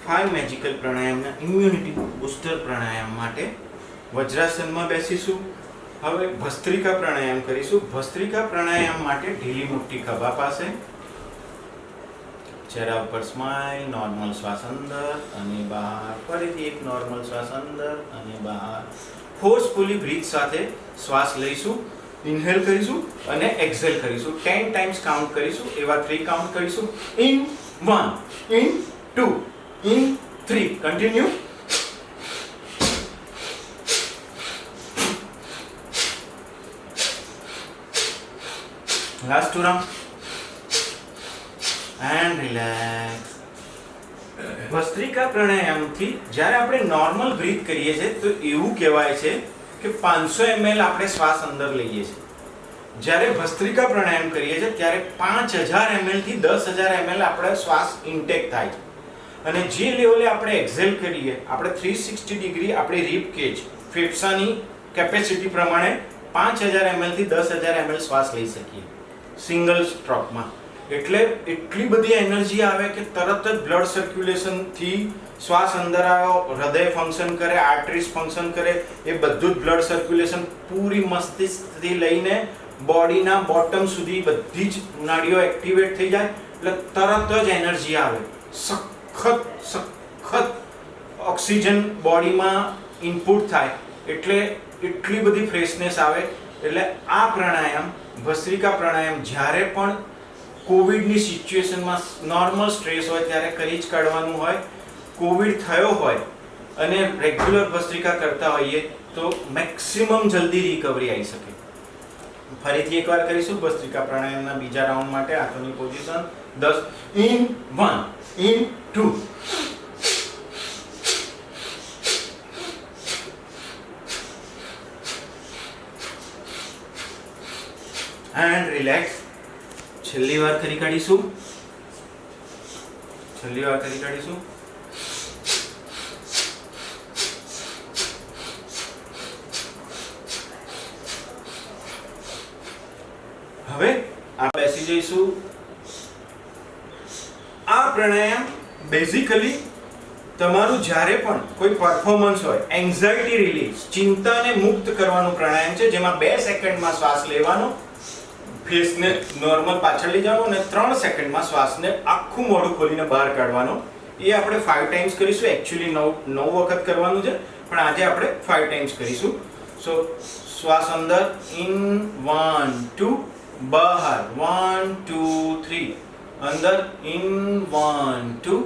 Speaker 1: 5 મેજિકલ પ્રાણાયામના ઇમ્યુનિટી બૂસ્ટર પ્રાણાયામ માટે વજ્રાસનમાં બેસીશું. હવે ભસ્ત્રિકા પ્રાણાયામ કરીશું. ભસ્ત્રિકા પ્રાણાયામ માટે ઢીલી મુઠ્ઠી ખભા પાસે, ચહેરા ઉપર સ્માઈલ, નોર્મલ શ્વાસ અંદર અને બહાર, ફરીથી એક નોર્મલ શ્વાસ અંદર અને બહાર. ફોર્સફુલી બ્રીથ સાથે શ્વાસ લઈશું, ઇન્હેલ કરીશું અને એક્સહેલ કરીશું. 10 ટાઈમ્સ કાઉન્ટ કરીશું. એવા 3 કાઉન્ટ કરીશું. In 1, in 2, in 3. Continue. Last 2 round. And relax. ભસ્ત્રિકા પ્રાણાયામથી જ્યારે આપણે નોર્મલ બ્રીથ કરીએ છીએ તો એવું કહેવાય છે કે 500 ml આપણે શ્વાસ અંદર લઈએ છીએ. જ્યારે ભસ્ત્રિકા પ્રાણાયામ કરીએ છીએ ત્યારે 5000 ml થી 10000 ml આપણે શ્વાસ ઇન્ટેક થાય છે. અને જે લેવલે આપણે એક્સહેલ કરીએ, આપણે 360 ડિગ્રી આપણી રીબ કેજ, ફેફસાની કેપેસિટી પ્રમાણે 5000 ml થી 10000 ml શ્વાસ લઈ શકીએ સિંગલ સ્ટ્રોકમાં. એટલે એટલી બધી એનર્જી આવે કે તરત જ બ્લડ સર્ક્યુલેશન થી શ્વાસ અંદર આવ્યો, હૃદય ફંક્શન કરે, આર્ટરીઝ ફંક્શન કરે, એ બધું જ બ્લડ સર્ક્યુલેશન પૂરી મસ્તિષ્કથી લઈને બોડીના બોટમ સુધી બધી જ નાડીઓ એક્ટિવેટ થઈ જાય. એટલે તરત જ એનર્જી આવે, સખત ઓક્સિજન બોડીમાં ઇનપુટ થાય, એટલે એટલી બધી ફ્રેશનેસ આવે. એટલે આ પ્રાણાયામ, ભસ્ત્રિકા પ્રાણાયામ જ્યારે પણ કોવિડની સિચ્યુએશનમાં નોર્મલ સ્ટ્રેસ હોય ત્યારે કરી જ કાઢવાનું હોય. કોવિડ થયો હોય અને રેગ્યુલર ભસ્ત્રિકા કરતા હોઈએ તો મેક્સિમમ જલ્દી રિકવરી આવી શકે. ફરીથી એકવાર કરીશું ભસ્ત્રિકા પ્રાણાયામના બીજા રાઉન્ડ માટે. હાથોની position 10, in 1, in 2. And relax. છેલ્લી વાર કરી કાઢીશું. હવે આ બેસી જઈશું. આ પ્રાણાયામ બેઝિકલી તમારું જ્યારે પણ કોઈ પરફોર્મન્સ હોય, એન્ઝાઇટી રિલીઝ, ચિંતાને મુક્ત કરવાનું પ્રાણાયામ છે, જેમાં 2 સેકન્ડમાં શ્વાસ લેવાનો, ફેસને નોર્મલ પાછળ લઈ જવાનું અને 3 સેકન્ડમાં શ્વાસને આખું મોઢું ખોલીને બહાર કાઢવાનો. એ આપણે 5 ટાઈમ્સ કરીશું. એકચ્યુઅલી 9 વખત કરવાનું છે, પણ આજે આપણે 5 ટાઈમ્સ કરીશું. સો શ્વાસ અંદર, ઇન 1 2, બહાર 1 2 3, અંદર, ઇન 1 2,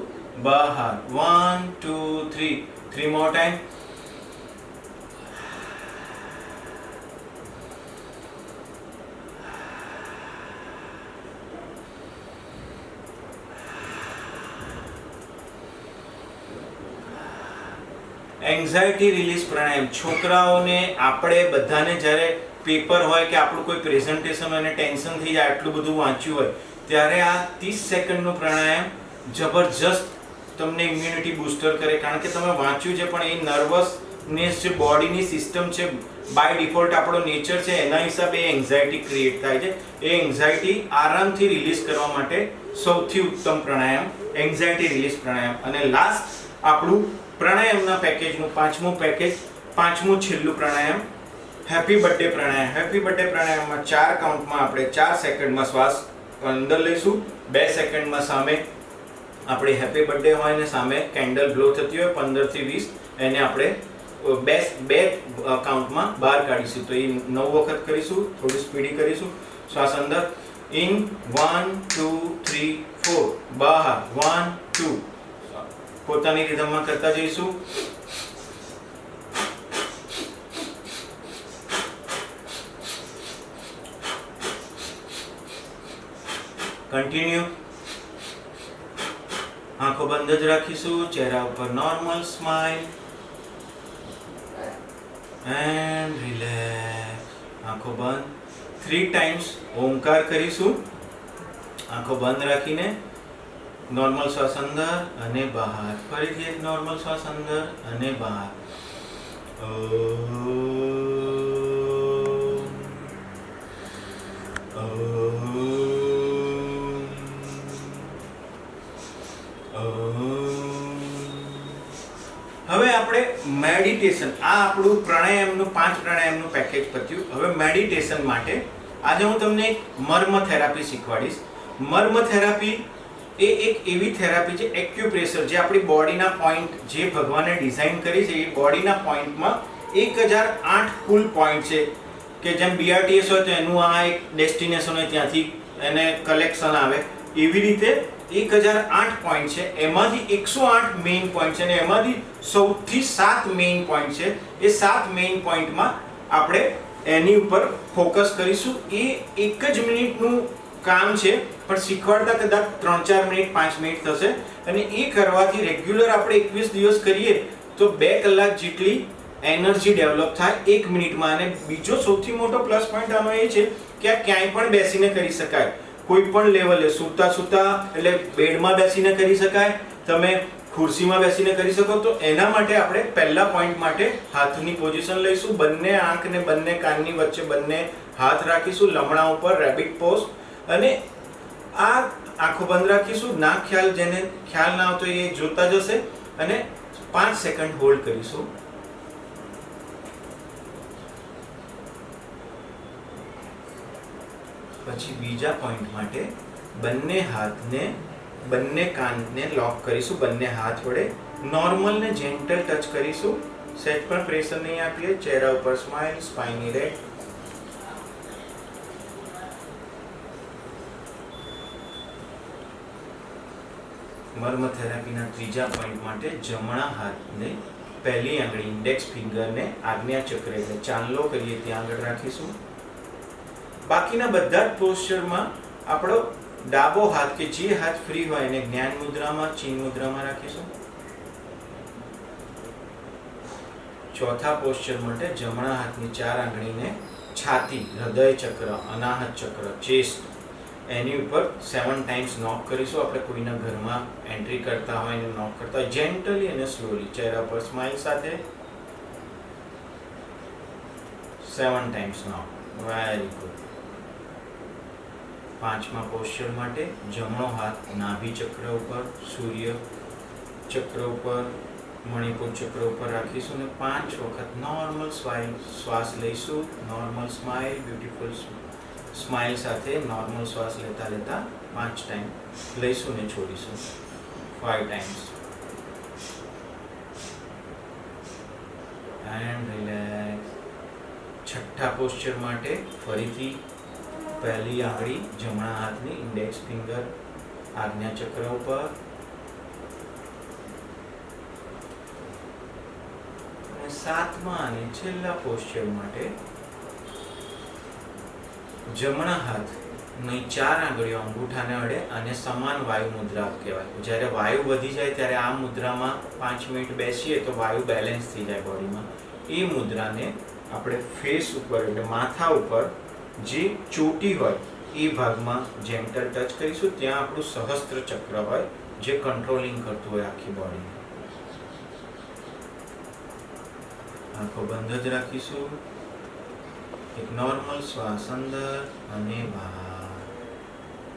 Speaker 1: બહાર 1 2 3, 3 more time. એન્ઝાઇટી રિલીઝ પ્રાણાયામ. છોકરાઓને, આપણે બધાને જ્યારે પેપર હોય કે આપણું કોઈ પ્રેઝન્ટેશન હોય અને ટેન્શન થઈ જાય, આટલું બધું વાંચ્યું હોય, ત્યારે આ 30 સેકન્ડનું પ્રાણાયામ જબરજસ્ત તમને ઇમ્યુનિટી બૂસ્ટર કરે. કારણ કે તમે વાંચ્યું છે, પણ એ નર્વસનેસ જે બોડીની સિસ્ટમ છે, બાય ડિફોલ્ટ આપણો નેચર છે, એના હિસાબે એન્ઝાઇટી ક્રિએટ થાય છે. એ એન્ઝાઇટી આરામથી રિલીઝ કરવા માટે સૌથી ઉત્તમ પ્રાણાયામ એન્ઝાઇટી રિલીઝ પ્રાણાયામ. અને લાસ્ટ આપણું પ્રાણાયામના પેકેજનું 5મું પેકેજ, 5મું છેલ્લું પ્રાણાયામ, હેપી બર્થડે પ્રાણાયામ. હેપી બર્થડે પ્રાણાયામમાં 4 કાઉન્ટમાં આપણે 4 સેકન્ડમાં શ્વાસ અંદર લઈશું, 2 સેકન્ડમાં સામે આપણે હેપી બર્થડે હોય ને સામે કેન્ડલ ગ્લો થતી હોય 15 થી 20, એને આપણે બે કાઉન્ટમાં બહાર કાઢીશું. તો એ 9 વખત કરીશું. થોડી સ્પીડી કરીશું. શ્વાસ અંદર, ઇન 1 2 3 4, બહાર 1 2, પોતાની રિધમમાં કરતા જઈશું. કન્ટિન્યુ. આંખો બંધ જ રાખીશું. ચહેરા ઉપર નોર્મલ સ્માઇલ એન્ડ રિલેક્સ. આંખો બંધ. 3 ટાઈમ્સ ઓમકાર કરીશું. આંખો બંધ રાખીને નોર્મલ શ્વાસ અંદર અને બહાર. ફરીથી એક નોર્મલ શ્વાસ અંદર અને બહાર. હવે આપણે મેડિટેશન, આ આપણું પ્રાણાયામનું 5 પ્રાણાયામનું પેકેજ પત્યું. હવે મેડિટેશન માટે આજે હું તમને એક મર્મ થેરાપી શીખવાડીશ. મર્મ થેરાપી એ એક એવી થેરાપી છે, એક્યુપ્રેશર, જે આપણી બોડીના પોઈન્ટ, જે ભગવાને ડિઝાઇન કરી છે, એ બોડીના પોઈન્ટમાં 1008 કુલ પોઈન્ટ છે. કે જેમ BRTS હોય તો એનું આ એક ડેસ્ટિનેશન હોય, ત્યાંથી એને કલેક્શન આવે. એવી રીતે 1008 પોઈન્ટ છે. એમાંથી 108 મેઇન પોઈન્ટ છે અને એમાંથી સૌથી 7 મેઇન પોઈન્ટ છે. એ 7 મેઇન પોઈન્ટમાં આપણે એની ઉપર ફોકસ કરીશું. એ 1 જ મિનિટનું કામ છે, પણ શીખવાડતા કદાચ 3-4 મિનિટ 5 મિનિટ થશે. અને એ કરવાથી રેગ્યુલર આપણે 21 દિવસ કરીએ તો 2 કલાક જેટલી એનર્જી ડેવલપ થાય 1 મિનિટમાં. અને બીજો સૌથી મોટો પ્લસ પોઈન્ટ આનો એ છે કે આ ક્યાંય પણ બેસીને કરી શકાય, કોઈ પણ લેવલે. સૂતા એટલે બેડમાં બેસીને કરી શકાય, તમે ખુરશીમાં બેસીને કરી શકો. તો એના માટે આપણે પહેલા પોઈન્ટ માટે હાથની પોઝિશન લઈશું. બંને આંખ ને બંને કાનની વચ્ચે બંને હાથ રાખીશું, લમણા ઉપર રેબિટ પોઝ. અને આ આંખો બંધ રાખીશું. ના ખ્યાલ, જેને ખ્યાલ ના આવતો એ જોતા જશે. અને 5 સેકન્ડ હોલ્ડ કરીશું. પછી બીજા પોઈન્ટ માટે બંને હાથને, બંને કાનને લોક કરીશું. બંને હાથ વડે નોર્મલ ને જેન્ટલ ટચ કરીશું. સેજ પણ પ્રેશર નહીં આપીએ. ચહેરા ઉપર સ્માઇલ, સ્પાઇન ઇરેક્ટ. મર્મ થેરાપીના ત્રીજા પોઈન્ટ માટે જમણા હાથને, પહેલી આંગળી ઇન્ડેક્સ ફિંગરને આજ્ઞા ચક્ર એટલે ચાંદલો કરીએ ત્યાં આગળ રાખીશું. બાકીના બધા જ પોસ્ચરમાં આપણો ડાબો હાથ કે જે હાથ ફ્રી હોય એને જ્ઞાન મુદ્રામાં, ચીન મુદ્રામાં રાખીશું. ચોથા પોસ્ચર માટે જમણા હાથની 4 આંગળીને છાતી, હૃદય ચક્ર, અનાહત ચક્ર, ચેસ્ટ, એની ઉપર 7 ટાઈમ્સ નોક કરીશું. આપણે કોઈના ઘરમાં એન્ટ્રી કરતા હોય એને નોક કરતા હોય, જેન્ટલી અને સ્લોલી. ચહેરા પર સ્માઇલ સાથે 7 ટાઈમ્સ નોક. Very good. પાંચમા પોસ્ચર માટે જમણો હાથ નાભી ચક્ર ઉપર, સૂર્ય ચક્ર ઉપર, મણિપુર ચક્ર ઉપર રાખીશું ને 5 વખત નોર્મલ શ્વાસ લઈશું. નોર્મલ સ્માઇલ, બ્યુટીફુલ સ્માઇલ સાથે નોર્મલ શ્વાસ લેતા લેતા 5 ટાઈમ લઈશું ને છોડીશું 5 ટાઈમ્સ. And relax. છઠ્ઠા પોસ્ચર માટે ફરીથી પહેલી આંગળી જમણા હાથની ઇન્ડેક્સ ફિંગર આજ્ઞા ચક્ર ઉપર, અને સાતમા અને છેલ્લા પોસ્ચર માટે જમણા હાથની 4 આંગળીઓ અંગૂઠાને અડે અને સમાન વાયુ મુદ્રા કહેવાય. જ્યારે વાયુ વધી જાય ત્યારે આ મુદ્રામાં 5 મિનિટ બેસીએ તો વાયુ બેલેન્સ થઈ જાય બોડીમાં. એ મુદ્રાને આપણે ફેસ ઉપર એટલે માથા ઉપર જે ચોટી હોય એ ભાગમાં જેન્ટલ ટચ કરીશું. ત્યાં આપણું સહસ્ત્ર ચક્ર હોય જે કંટ્રોલિંગ કરતું હોય આખી બોડીને. આંખો બંધ જ રાખીશું. એક નોર્મલ શ્વાસ અંદર અને બહાર.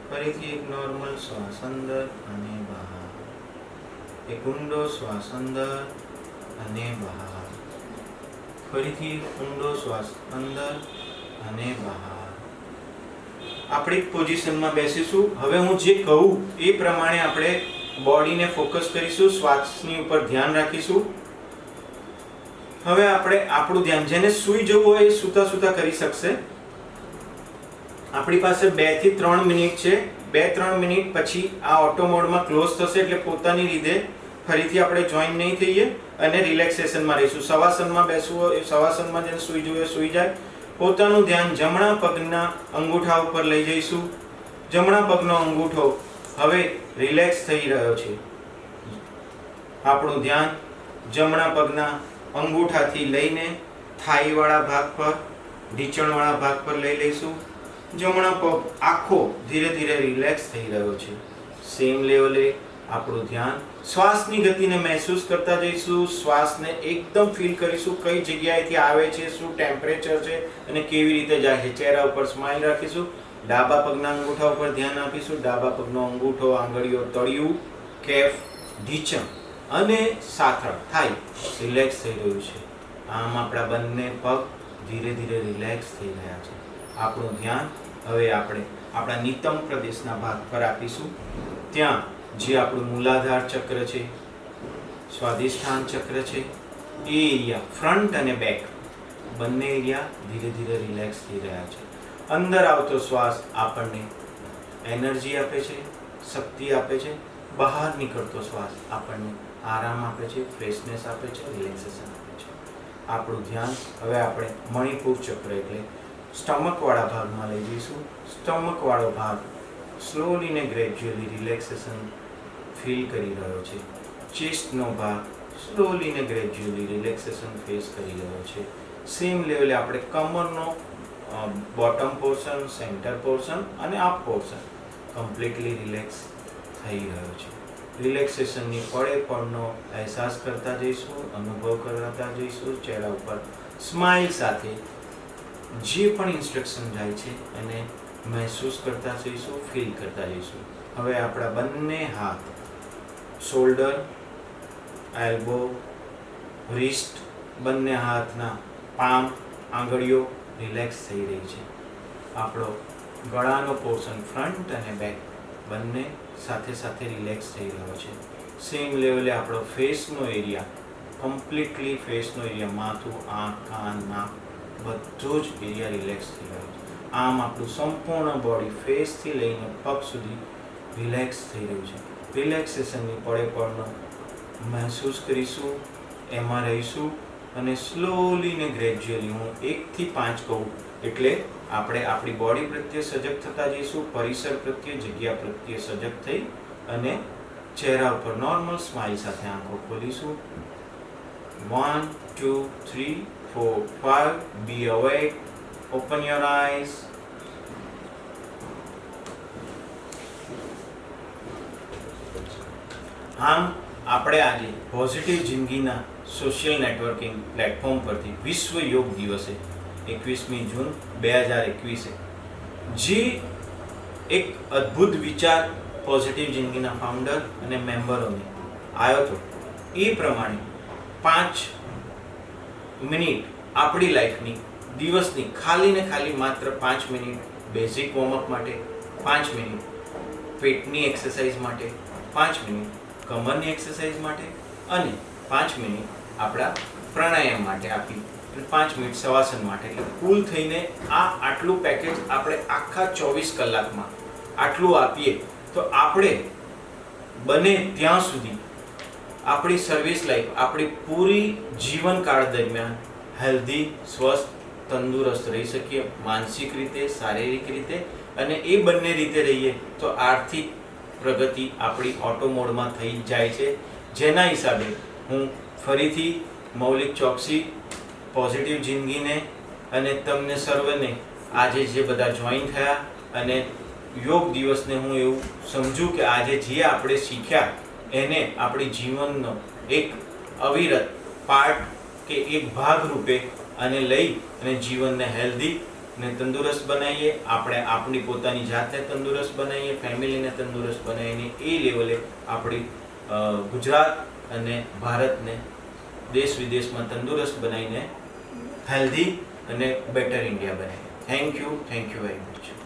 Speaker 1: ફરીથી એક નોર્મલ શ્વાસ અંદર અને બહાર. એક ઊંડો શ્વાસ અંદર અને બહાર. ફરીથી ઊંડો શ્વાસ અંદર અને બહાર. આપણી પોઝિશનમાં બેસીશું. હવે હું જે કહું એ પ્રમાણે આપણે બોડીને ફોકસ કરીશું, શ્વાસની ઉપર ધ્યાન રાખીશું. હવે આપણે આપણું ધ્યાન, જેને સૂઈ જવું હોય એ સૂતા સૂતા કરી શકશે. આપણી પાસે 2 થી 3 મિનિટ છે. 2-3 મિનિટ પછી આ ઓટો મોડમાં ક્લોઝ થશે એટલે પોતાની રીતે ફરીથી આપણે જોઈન નહીં થઈએ અને રિલેક્સેશનમાં રહીશું. શવાસનમાં બેસવું હોય શવાસનમાં જેને સૂઈ જવું હોય સૂઈ જાય. પોતાનું ધ્યાન જમણા પગના અંગૂઠા ઉપર લઈ જઈશું. જમણા પગનો અંગૂઠો હવે રિલેક્સ થઈ રહ્યો છે. આપણું ધ્યાન જમણા પગના અંગૂઠાથી લઈને થાઈવાળા ભાગ પર, ઢીંચણવાળા ભાગ પર લઈ લઈશું. જમણા પગ આખો ધીરે ધીરે રિલેક્સ થઈ રહ્યો છે. સેમ લેવલે આપણું ધ્યાન શ્વાસની ગતિને મહેસૂસ કરતા જઈશું. શ્વાસને એકદમ ફીલ કરીશું, કઈ જગ્યાએથી આવે છે, શું ટેમ્પરેચર છે અને કેવી રીતે જાય છે. ચહેરા ઉપર સ્માઇલ રાખીશું. ડાબા પગના અંગૂઠા ઉપર ધ્યાન આપીશું. ડાબા પગનો અંગૂઠો, આંગળીઓ, તળિયું, કેફ, ઢીંચણ અને સાથળ થાઈ રિલેક્સ થઈ રહ્યું છે. આમ આપણા બંને પગ ધીરે ધીરે રિલેક્સ થઈ રહ્યા છે. આપણું ધ્યાન હવે આપણે આપણા નિતંબ પ્રદેશના ભાગ પર આપીશું. ત્યાં જે આપણું મૂલાધાર ચક્ર છે, સ્વાધિષ્ઠાન ચક્ર છે, એ એરિયા ફ્રન્ટ અને બેક બંને એરિયા ધીરે ધીરે રિલેક્સ થઈ રહ્યા છે. અંદર આવતો શ્વાસ આપણને એનર્જી આપે છે, શક્તિ આપે છે. બહાર નીકળતો શ્વાસ આપણને આરામ આપે છે, ફ્રેશનેસ આપે છે, રિલેક્સેશન આપે છે. આપણું ધ્યાન હવે આપણે મણિપુર ચક્ર એટલે સ્ટમકવાળા ભાગમાં લઈ જઈશું. સ્ટમકવાળો ભાગ સ્લોલી ને ગ્રેજ્યુઅલી રિલેક્સેશન ફીલ કરી રહ્યો છે. ચેસ્ટનો ભાગ સ્લોલી ને ગ્રેજ્યુઅલી રિલેક્સેશન ફેસ કરી રહ્યો છે. સેમ લેવલે આપણે કમરનો બોટમ પોર્શન, સેન્ટર પોર્શન અને અપ પોર્શન કમ્પ્લીટલી રિલેક્સ થઈ રહ્યો છે. રિલેક્સેશનની પડે પડનો અહેસાસ કરતા જઈશું, અનુભવ કરતા જઈશું. ચહેરા ઉપર સ્માઇલ સાથે જે પણ ઇન્સ્ટ્રક્શન જાય છે એને મહેસૂસ કરતા જઈશું, ફીલ કરતા જઈશું. હવે આપણા બંને હાથ શોલ્ડર, એલ્બો, રિસ્ટ, બંને હાથના પામ, આંગળીઓ રિલેક્સ થઈ રહી છે. આપણો ગળાનો પોર્શન ફ્રન્ટ અને બેક બંને સાથે સાથે રિલેક્સ થઈ રહ્યો છે. સેમ લેવલે આપણો ફેસનો એરિયા કમ્પ્લીટલી ફેસનો એરિયા, માથું, આંખ, કાન, નાક બધો જ એરિયા રિલેક્સ થઈ રહ્યો છે. આમ આપણું સંપૂર્ણ બોડી ફેસથી લઈને પગ સુધી રિલેક્સ થઈ રહ્યું છે. રિલેક્સેશનની પડે પડનો મહેસૂસ કરીશું, એમાં રહીશું અને સ્લોલી ને ગ્રેજ્યુઅલી હું 1 થી 5 કહું એટલે આપણે આપણી બોડી પ્રત્યે સજગ થતા જઈશું, પરિસર પ્રત્યે, જગ્યા પ્રત્યે સજગ થઈ અને ચહેરા ઉપર નોર્મલ સ્માઇલ સાથે આંખો ખોલીશું. 1, 2, 3, 4, 5. Be awake. Open your eyes. આમ આપણે આજે પોઝિટિવ જિંદગીના સોશિયલ નેટવર્કિંગ પ્લેટફોર્મ પરથી વિશ્વ યોગ દિવસે 21મી જૂન 2021 જે એક અદ્ભુત વિચાર પોઝિટિવ જિંદગીના ફાઉન્ડર અને મેમ્બરોને આવ્યો હતો. એ પ્રમાણે 5 મિનિટ આપણી લાઈફની દિવસની ખાલી ને ખાલી માત્ર 5 મિનિટ બેઝિક વોર્મઅપ માટે, 5 મિનિટ પેટની એક્સરસાઇઝ માટે, 5 મિનિટ કમરની એક્સરસાઇઝ માટે અને 5 મિનિટ આપણા પ્રાણાયામ માટે આપી અને 5 મિનિટ શવાસન માટે. એટલે કુલ થઈને આટલું પેકેજ આપણે આખા 24 કલાકમાં આટલું આપીએ તો આપણે બને ત્યાં સુધી આપણી સર્વિસ લાઈફ, આપણી પૂરી જીવનકાળ દરમિયાન હેલ્ધી, સ્વસ્થ, તંદુરસ્ત રહી શકીએ, માનસિક રીતે, શારીરિક રીતે, અને એ બંને રીતે રહીએ તો આર્થિક પ્રગતિ આપણી ઓટો મોડમાં થઈ જાય છે. જેના હિસાબે હું ફરીથી મૌલિક ચોકસી પોઝિટિવ જિંદગીને અને તમને સર્વને આજે જે બધા જોઈન થયા અને યોગ દિવસને હું એવું સમજું કે આજે જે આપણે શીખ્યા એને આપણી જીવનનો એક અવિરત પાર્ટ કે એક ભાગ રૂપે અને લઈ અને જીવનને હેલ્ધી ને તંદુરસ્ત બનાવીએ. આપણે આપણી પોતાની જાતને તંદુરસ્ત બનાવીએ, ફેમિલીને તંદુરસ્ત બનાવીને એ લેવલે આપણી ગુજરાત અને ભારતને દેશ વિદેશમાં તંદુરસ્ત બનાવીને હેલ્ધી અને બેટર ઇન્ડિયા બનાવીએ. Thank you very much.